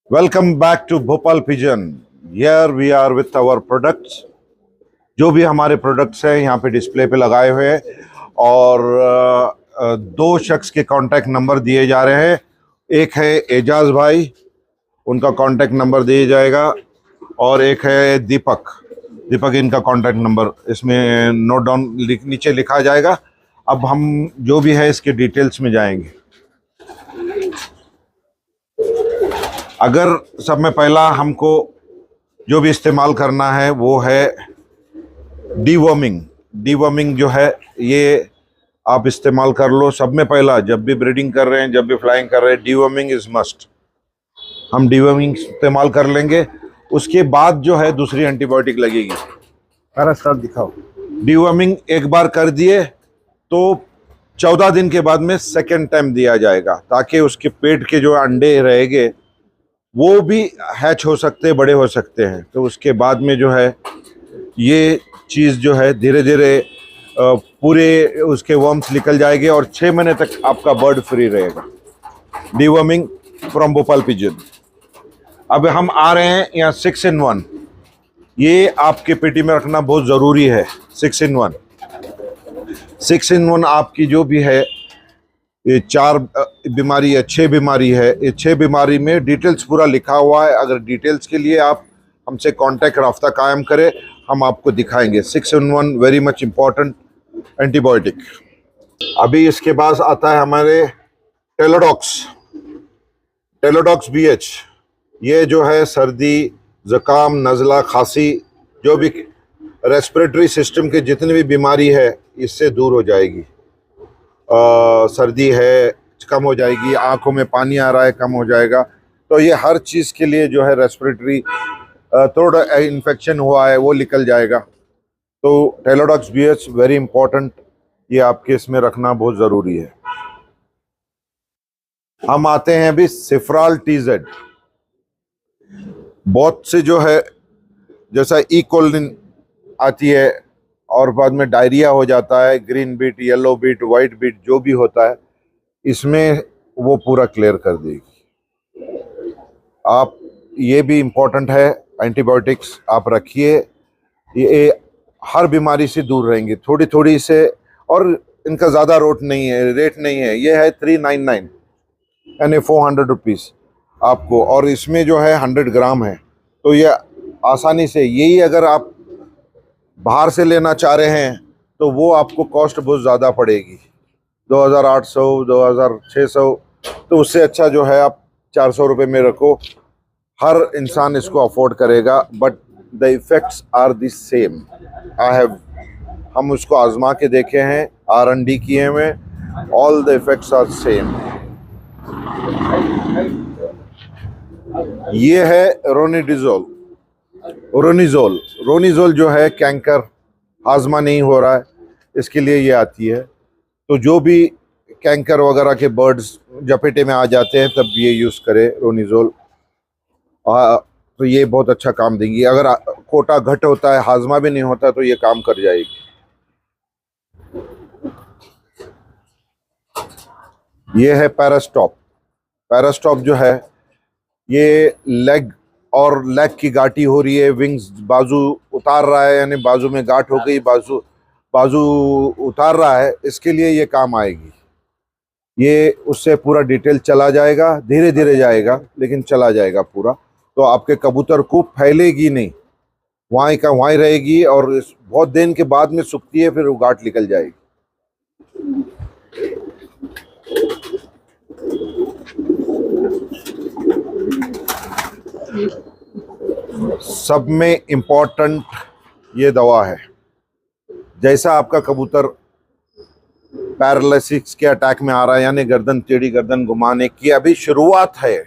Welcome back to Bhopal pigeon. Here we are with our products. जो भी हमारे products हैं यहाँ पे डिस्प्ले पे लगाए हुए हैं और दो शख्स के कांटेक्ट नंबर दिए जा रहे हैं। एक है एजाज भाई, उनका कांटेक्ट नंबर दिया जाएगा, और एक है दीपक। इनका कांटेक्ट नंबर इसमें नोट डाउन नीचे लिखा जाएगा। अब हम जो भी है इसके डिटेल्स में जाएंगे। अगर सब में पहला हमको जो भी इस्तेमाल करना है वो है डीवर्मिंग जो है ये आप इस्तेमाल कर लो। सब में पहला जब भी ब्रीडिंग कर रहे हैं, जब भी फ्लाइंग कर रहे हैं, डीवर्मिंग इज मस्ट। हम डीवर्मिंग इस्तेमाल कर लेंगे। उसके बाद जो है दूसरी एंटीबायोटिक लगेगी। सारा स्टार्ट दिखाओ। डीवर्मिंग एक बार कर दिए तो 14 दिन के बाद में सेकेंड टाइम दिया जाएगा, ताकि उसके पेट के जो अंडे रहेंगे वो भी हैच हो सकते हैं, बड़े हो सकते हैं। तो उसके बाद में जो है ये चीज़ जो है धीरे धीरे पूरे उसके वर्म्स निकल जाएंगे और 6 महीने तक आपका बर्ड फ्री रहेगा। Deworming from Bhopal pigeon. अब हम आ रहे हैं यहाँ 6 in 1। ये आपके पेटी में रखना बहुत ज़रूरी है। 6 in 1 आपकी जो भी है, ये 4 बीमारी है, 6 बीमारी है। ये 6 बीमारी में डिटेल्स पूरा लिखा हुआ है। अगर डिटेल्स के लिए आप हमसे कांटेक्ट राब्ता कायम करें, हम आपको दिखाएंगे। 6 in 1 very much important antibiotic. अभी इसके बाद आता है हमारे टेलोडॉक्स BH। ये जो है सर्दी, ज़ुकाम, नज़ला, खांसी, जो भी रेस्पिरेटरी सिस्टम के जितनी भी बीमारी है इससे दूर हो जाएगी। सर्दी है कम हो जाएगी, आंखों में पानी आ रहा है कम हो जाएगा। तो ये हर चीज़ के लिए जो है रेस्पिरेटरी थोड़ा इन्फेक्शन हुआ है वो निकल जाएगा। तो टेलोडॉक्स BH वेरी इंपॉर्टेंट, ये आपके इसमें रखना बहुत ज़रूरी है। हम आते हैं अभी सिफ्राल TZ। बहुत से जो है जैसा ई कोलिन आती है और बाद में डायरिया हो जाता है, green beet, yellow beet, white beet जो भी होता है, इसमें वो पूरा क्लियर कर देगी। आप ये भी इम्पोर्टेंट है, एंटीबायोटिक्स आप रखिए। ये हर बीमारी से दूर रहेंगे थोड़ी थोड़ी से, और इनका ज़्यादा रेट नहीं है। ये है 399 यानी 400 रुपीज़ आपको, और इसमें जो है 100 ग्राम है। तो ये आसानी से, यही अगर आप बाहर से लेना चाह रहे हैं तो वो आपको कॉस्ट बहुत ज़्यादा पड़ेगी, 2800, 2600। तो उससे अच्छा जो है आप 400 रुपये में रखो। हर इंसान इसको अफोर्ड करेगा, but the effects are the same. हम उसको आजमा के देखे हैं, R&D किए हुए, all the effects are same. ये है रोनिजोल जो है कैंकर, हाजमा नहीं हो रहा है, इसके लिए ये आती है। तो जो भी कैंकर वगैरह के बर्ड्स जपेटे में आ जाते हैं तब ये यूज़ करें रोनिजोल। तो ये बहुत अच्छा काम देंगी। अगर कोटा घट होता है, हाजमा भी नहीं होता, तो ये काम कर जाएगी। ये है पैरास्टॉप जो है, ये लेग की गांठी हो रही है, विंग्स बाजू उतार रहा है, यानी बाजू में गांठ हो गई, बाजू उतार रहा है, इसके लिए ये काम आएगी। ये उससे पूरा डिटेल चला जाएगा, धीरे धीरे जाएगा लेकिन चला जाएगा पूरा। तो आपके कबूतर को फैलेगी नहीं, वहीं का वहीं रहेगी, और बहुत दिन के बाद में सूखती है, फिर वो गांठ निकल जाएगी। सब में इम्पोर्टेंट ये दवा है। जैसा आपका कबूतर पैरालिसिस के अटैक में आ रहा है, यानी गर्दन टेढ़ी, गर्दन घुमाने की अभी शुरुआत है,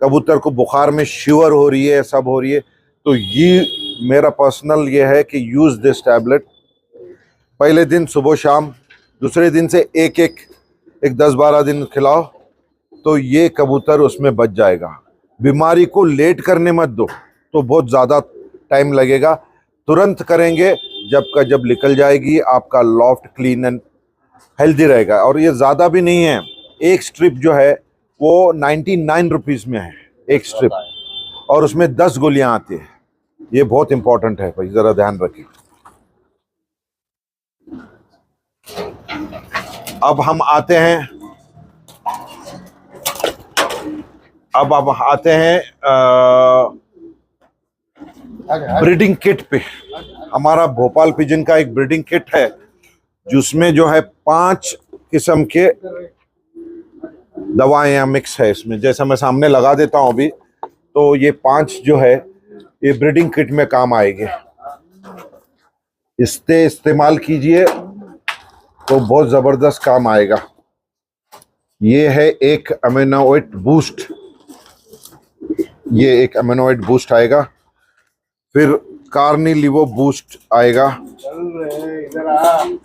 कबूतर को बुखार में शिवर हो रही है, सब हो रही है, तो ये मेरा पर्सनल ये है कि यूज़ दिस टैबलेट। पहले दिन सुबह शाम, दूसरे दिन से एक 10-12 दिन खिलाओ, तो ये कबूतर उसमें बच जाएगा। बीमारी को लेट करने मत दो, तो बहुत ज़्यादा टाइम लगेगा। तुरंत करेंगे जब निकल जाएगी, आपका लॉफ्ट क्लीन एंड हेल्दी रहेगा। और ये ज़्यादा भी नहीं है, एक स्ट्रिप जो है वो 99 रुपीज़ में है। एक स्ट्रिप, और उसमें 10 गोलियां आती है। ये बहुत इंपॉर्टेंट है भाई, जरा ध्यान रखिए। अब हम आते हैं ब्रीडिंग किट पे। हमारा भोपाल पिजन का एक ब्रीडिंग किट है जिसमें जो है 5 किस्म के दवाएं या मिक्स है इसमें। जैसा मैं सामने लगा देता हूं अभी, तो ये 5 जो है ये ब्रीडिंग किट में काम आएंगे। इससे इस्तेमाल कीजिए तो बहुत जबरदस्त काम आएगा। ये है एक अमीनोएड बूस्ट, ये एक अमीनोएड बूस्ट आएगा। फिर कार्निलिवो बूस्ट आएगा।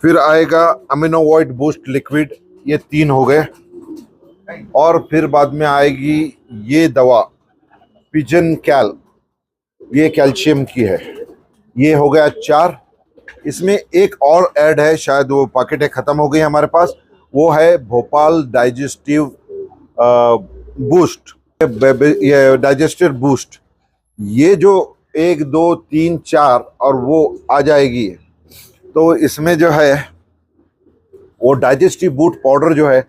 फिर आएगा अमीनोएड बूस्ट लिक्विड, ये 3 हो गए। और फिर बाद में आएगी ये दवा पिजन कैल, ये कैल्शियम की है, ये हो गया 4। इसमें एक और ऐड है, शायद वो पैकेटें ख़त्म हो गई हमारे पास, वो है भोपाल डाइजेस्टिव बूस्ट, ये डाइजेस्टिव बूस्ट। ये जो 1 2 3 4 और वो आ जाएगी, तो इसमें जो है वो डाइजेस्टिव बूस्ट पाउडर जो है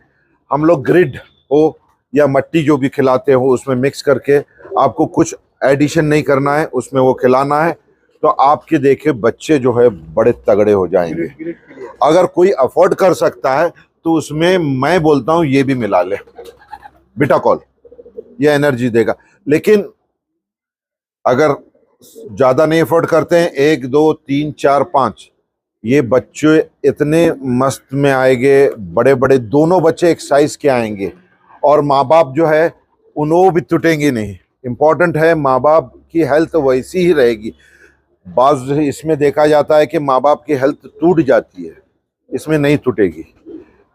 हम लोग ग्रिड हो या मट्टी जो भी खिलाते हो उसमें मिक्स करके, आपको कुछ एडिशन नहीं करना है, उसमें वो खिलाना है। तो आपके देखे बच्चे जो है बड़े तगड़े हो जाएंगे। अगर कोई अफोर्ड कर सकता है तो उसमें मैं बोलता हूँ ये भी मिला ले, बिटाकॉल, ये एनर्जी देगा। लेकिन अगर ज़्यादा नहीं अफोर्ड करते हैं, 1 2 3 4 5, ये बच्चे इतने मस्त में आएंगे, बड़े बड़े दोनों बच्चे एक साइज के आएंगे। और माँ बाप जो है उन्हों भी टूटेंगे नहीं। इम्पॉर्टेंट है माँ बाप की हेल्थ वैसी ही रहेगी। बाज़ इसमें देखा जाता है कि माँ बाप की हेल्थ टूट जाती है, इसमें नहीं टूटेगी।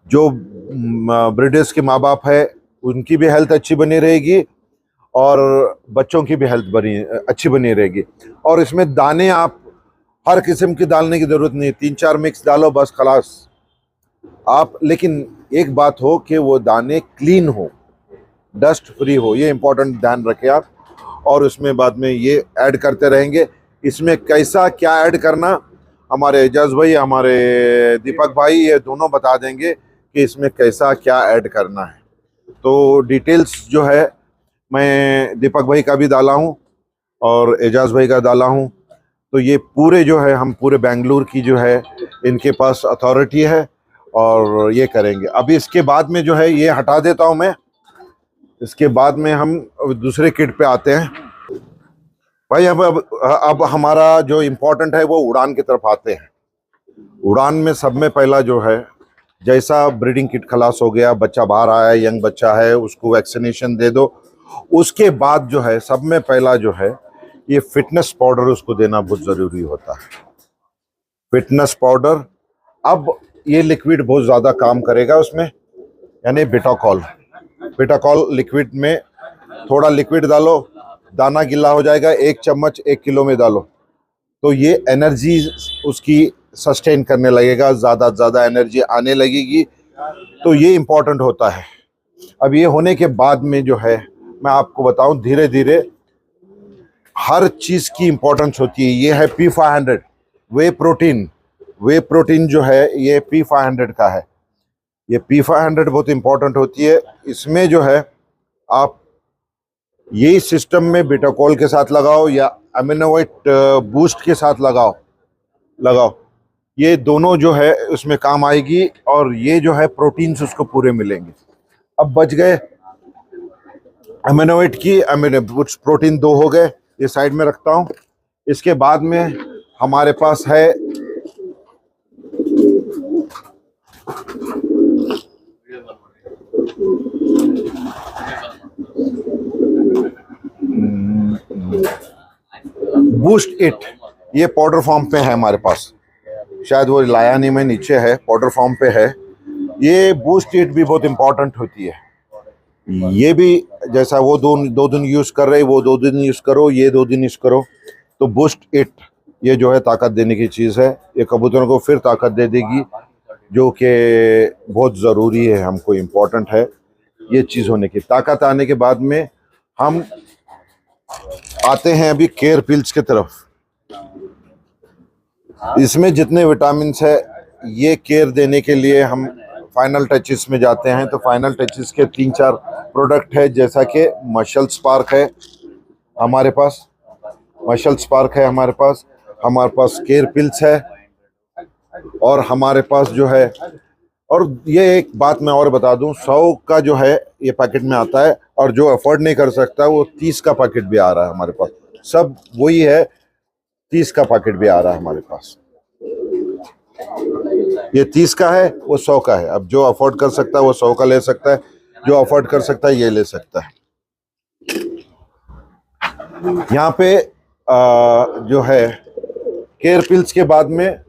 जो ब्रीडर्स के माँ बाप है उनकी भी हेल्थ अच्छी बनी रहेगी और बच्चों की भी हेल्थ अच्छी बनी रहेगी। और इसमें दाने आप हर किस्म की डालने की ज़रूरत नहीं, 3 4 मिक्स डालो बस खलास आप। लेकिन एक बात हो कि वो दाने क्लीन हो, डस्ट फ्री हो, ये इम्पोर्टेंट ध्यान रखें आप। और उसमें बाद में ये ऐड करते रहेंगे। इसमें कैसा क्या ऐड करना हमारे एजाज भाई, हमारे दीपक भाई, ये दोनों बता देंगे कि इसमें कैसा क्या ऐड करना है। तो डिटेल्स जो है मैं दीपक भाई का भी डाला हूँ और एजाज भाई का डाला हूँ। तो ये पूरे जो है हम पूरे बेंगलुरु की जो है इनके पास अथॉरिटी है और ये करेंगे। अभी इसके बाद में जो है ये हटा देता हूँ मैं। इसके बाद में हम दूसरे किट पे आते हैं भाई। अब हमारा जो इम्पोर्टेंट है वो उड़ान की तरफ आते हैं। उड़ान में सब में पहला जो है, जैसा ब्रीडिंग किट खलास हो गया, बच्चा बाहर आया, यंग बच्चा है, उसको वैक्सीनेशन दे दो। उसके बाद जो है सब में पहला जो है ये फिटनेस पाउडर उसको देना बहुत ज़रूरी होता है। फिटनेस पाउडर, अब ये लिक्विड बहुत ज़्यादा काम करेगा उसमें, यानी बिटाकॉल। बिटाकॉल लिक्विड में थोड़ा लिक्विड डालो, दाना गिला हो जाएगा, 1 चम्मच 1 किलो में डालो, तो ये एनर्जी उसकी सस्टेन करने लगेगा, ज़्यादा एनर्जी आने लगेगी। तो ये इम्पोर्टेंट होता है। अब ये होने के बाद में जो है मैं आपको बताऊं, धीरे धीरे हर चीज़ की इम्पोर्टेंस होती है। ये है P500 वे प्रोटीन। वे प्रोटीन जो है ये P500 का है। ये P500 बहुत इम्पोर्टेंट होती है। इसमें जो है आप यही सिस्टम में बिटाकॉल के साथ लगाओ या अमीनोएड बूस्ट के साथ लगाओ, ये दोनों जो है उसमें काम आएगी और ये जो है प्रोटीन्स उसको पूरे मिलेंगे। अब बच गए अमीनोएड की, प्रोटीन 2 हो गए, ये साइड में रखता हूँ। इसके बाद में हमारे पास है बूस्ट इट, ये पाउडर फॉर्म पे है हमारे पास, शायद वो लाया नहीं मैं, नीचे है, पाउडर फॉर्म पे है। ये बूस्ट इट भी बहुत इंपॉर्टेंट होती है। ये भी जैसा वो 2 दिन यूज़ कर रहे, वो 2 दिन यूज़ करो, ये 2 दिन यूज़ करो। तो बूस्ट इट ये जो है ताकत देने की चीज़ है। ये कबूतरों को फिर ताकत दे देगी, जो कि बहुत ज़रूरी है, हमको इम्पोर्टेंट है ये चीज़ होने की। ताकत आने के बाद में हम आते हैं अभी केयर पिल्स की तरफ। इसमें जितने विटामिन है ये केयर देने के लिए हम फाइनल टचेस में जाते हैं। तो फाइनल टचेस के 3-4 प्रोडक्ट है, जैसा कि मसल स्पार्क है हमारे पास, मसल स्पार्क है हमारे पास केयर पिल्स है, और हमारे पास जो है, और ये एक बात मैं और बता दूं, 100 का जो है ये पैकेट में आता है, और जो अफोर्ड नहीं कर सकता वो 30 का पैकेट भी आ रहा है हमारे पास। सब वही है, 30 का पैकेट भी आ रहा है हमारे पास। ये 30 का है, वो 100 का है। अब जो अफोर्ड कर सकता है वो 100 का ले सकता है, जो अफोर्ड कर सकता है ये ले सकता है। यहाँ पे जो है केयर पिल्स के बाद में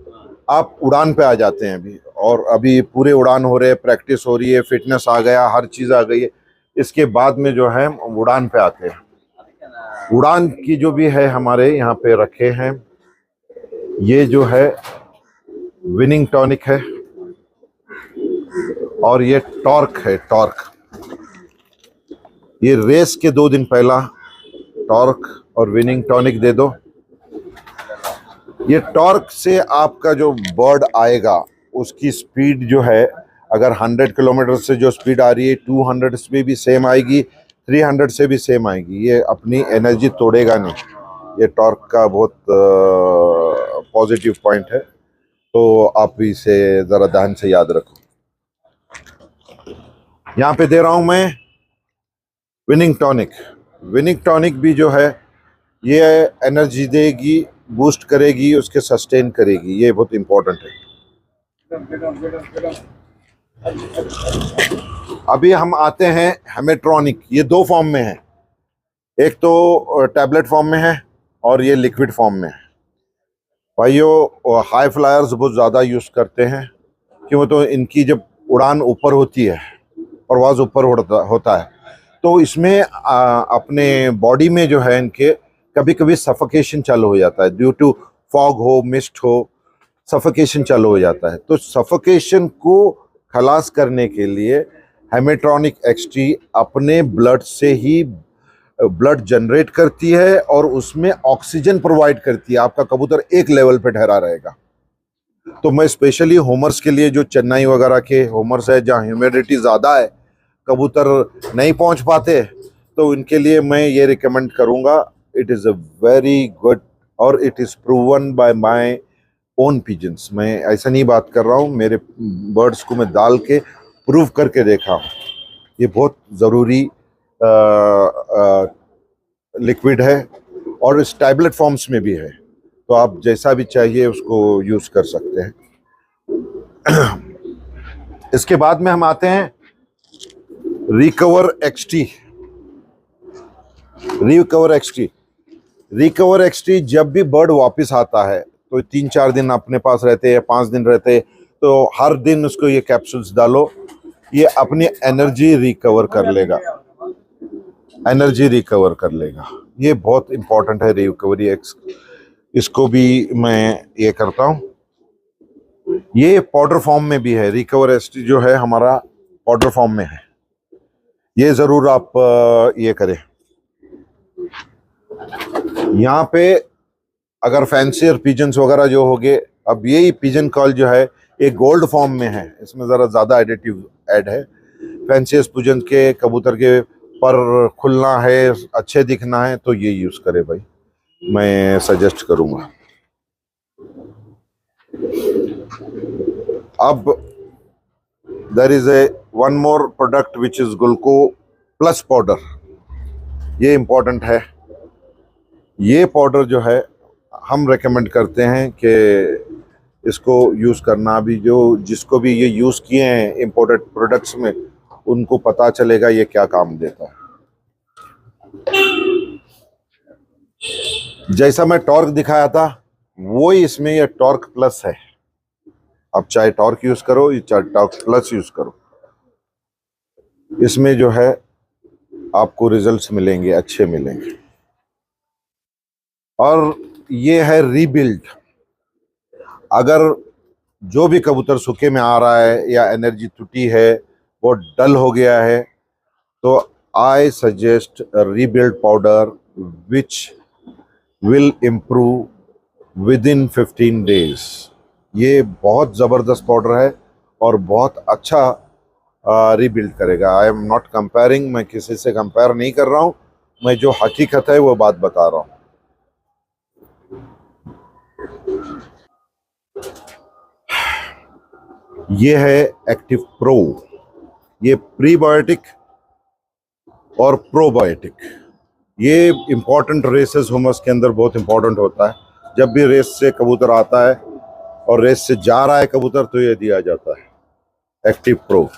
आप उड़ान पे आ जाते हैं अभी, और अभी पूरे उड़ान हो रहे हैं, प्रैक्टिस हो रही है, फिटनेस आ गया, हर चीज़ आ गई है। इसके बाद में जो है उड़ान पे आते हैं। उड़ान की जो भी है हमारे यहाँ पे रखे हैं, ये जो है विनिंग टॉनिक है, और ये टॉर्क है, टॉर्क। ये रेस के 2 दिन पहला टॉर्क और विनिंग टॉनिक दे दो। ये टॉर्क से आपका जो बर्ड आएगा उसकी स्पीड जो है, अगर 100 किलोमीटर से जो स्पीड आ रही है 200 से भी सेम आएगी, 300 से भी सेम आएगी। ये अपनी एनर्जी तोड़ेगा नहीं। ये टॉर्क का बहुत पॉजिटिव पॉइंट है, तो आप इसे ज़रा ध्यान से याद रखो। यहाँ पे दे रहा हूँ मैं विनिंग टॉनिक। विनिंग टॉनिक भी जो है ये एनर्जी देगी, बूस्ट करेगी, उसके सस्टेन करेगी। ये बहुत इंपॉर्टेंट है। अभी हम आते हैं हेमेट्रॉनिक। ये 2 फॉर्म में है, एक तो टैबलेट फॉर्म में है और ये लिक्विड फॉर्म में है। भाइयों, हाई फ्लायर्स बहुत ज़्यादा यूज़ करते हैं, क्यों? तो इनकी जब उड़ान ऊपर होती है, परवाज़ ऊपर होता है, तो इसमें अपने बॉडी में जो है इनके कभी कभी सफोकेशन चालू हो जाता है, ड्यू टू फॉग हो, मिस्ट हो, सफोकेशन चालू हो जाता है। तो सफोकेशन को खलास करने के लिए हेमेट्रॉनिक एक्सटी अपने ब्लड से ही ब्लड जनरेट करती है और उसमें ऑक्सीजन प्रोवाइड करती है। आपका कबूतर एक लेवल पे ठहरा रहेगा। तो मैं स्पेशली होमर्स के लिए, जो चेन्नई वगैरह के होमर्स है जहाँ ह्यूमिडिटी ज़्यादा है, कबूतर नहीं पहुंच पाते, तो इनके लिए मैं ये रिकमेंड करूंगा। It is a very good, और it is proven by my own pigeons. मैं ऐसा नहीं बात कर रहा हूँ, मेरे बर्ड्स को मैं डाल के प्रूव करके देखा हूँ। ये बहुत ज़रूरी लिक्विड है, और इस टैबलेट फॉर्म्स में भी है, तो आप जैसा भी चाहिए उसको यूज़ कर सकते हैं। इसके बाद में हम आते हैं रिकवर एक्सटी। रिकवर एक्सटी जब भी बर्ड वापस आता है तो 3-4 दिन अपने पास रहते हैं, 5 दिन रहते हैं, तो हर दिन उसको ये कैप्सूल्स डालो। ये अपनी एनर्जी रिकवर कर लेगा, ये बहुत इंपॉर्टेंट है रिकवरी एक्स। इसको भी मैं ये करता हूँ। ये पाउडर फॉर्म में भी है, रिकवर एक्सटी जो है हमारा पाउडर फॉर्म में है। ये ज़रूर आप ये करें। यहाँ पे अगर फैंसियर पिजन्स वगैरह जो हो गए, अब यही पिजन कॉल जो है ये गोल्ड फॉर्म में है, इसमें ज़रा ज़्यादा एडिटिव ऐड है। फैंसियर पिजन के कबूतर के पर खुलना है, अच्छे दिखना है, तो ये यूज़ करे भाई, मैं सजेस्ट करूँगा। अब there is a one more product which is Gulco plus powder. ये इम्पोर्टेंट है। ये पाउडर जो है हम रेकमेंड करते हैं कि इसको यूज़ करना। भी जो जिसको भी ये यूज़ किए हैं इम्पोर्टेड प्रोडक्ट्स में, उनको पता चलेगा ये क्या काम देता है। जैसा मैं टॉर्क दिखाया था वो ही इसमें ये टॉर्क प्लस है। अब चाहे टॉर्क यूज़ करो या चाहे टॉर्क प्लस यूज़ करो, इसमें जो है आपको रिजल्ट्स मिलेंगे, अच्छे मिलेंगे। और ये है रीबिल्ड। अगर जो भी कबूतर सूखे में आ रहा है या एनर्जी टूटी है, वो डल हो गया है, तो I suggest rebuild powder which will improve within 15 days। ये बहुत ज़बरदस्त पाउडर है और बहुत अच्छा रीबिल्ड करेगा। आई एम नॉट कंपेयरिंग, मैं किसी से कंपेयर नहीं कर रहा हूँ, मैं जो हकीकत है वो बात बता रहा हूँ। ये है एक्टिव प्रो, ये प्रीबायोटिक और प्रोबायोटिक। ये इम्पॉर्टेंट रेसेस ह्यूमस के अंदर बहुत इम्पॉर्टेंट होता है। जब भी रेस से कबूतर आता है और रेस से जा रहा है कबूतर तो ये दिया जाता है एक्टिव प्रो।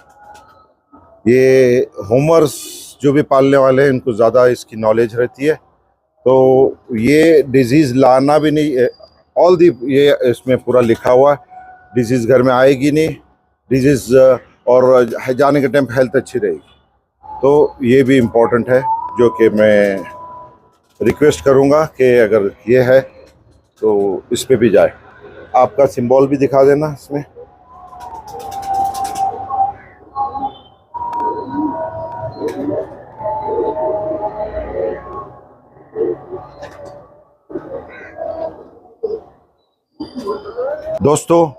ये होमर्स जो भी पालने वाले हैं इनको ज़्यादा इसकी नॉलेज रहती है, तो ये डिजीज़ लाना भी नहीं, ऑल दी ये इसमें पूरा लिखा हुआ है, डिजीज़ घर में आएगी नहीं, डिजीज़ और जाने के टाइम हेल्थ अच्छी रहेगी। तो ये भी इम्पोर्टेंट है जो कि मैं रिक्वेस्ट करूँगा कि अगर ये है तो इस पे भी जाए। आपका सिंबल भी दिखा देना इसमें। दोस्तों,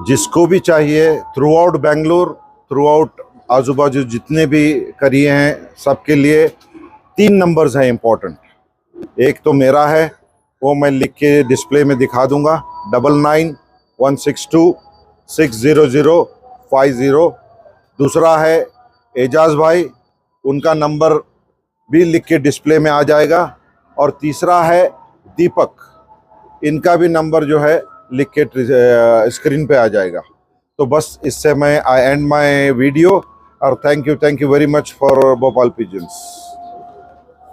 जिसको भी चाहिए through out Bangalore, through out आजू बाजू जितने भी करिए हैं, सबके लिए 3 नंबर्स हैं इम्पोर्टेंट। एक तो मेरा है, वो मैं लिख के डिस्प्ले में दिखा दूंगा, 9916260050। दूसरा है एजाज भाई, उनका नंबर भी लिख के डिस्प्ले में आ जाएगा। और तीसरा है दीपक, इनका भी नंबर जो है लिख के स्क्रीन पे आ जाएगा। तो बस इससे मैं आई एंड माय वीडियो और thank you very much for Bhopal pigeons.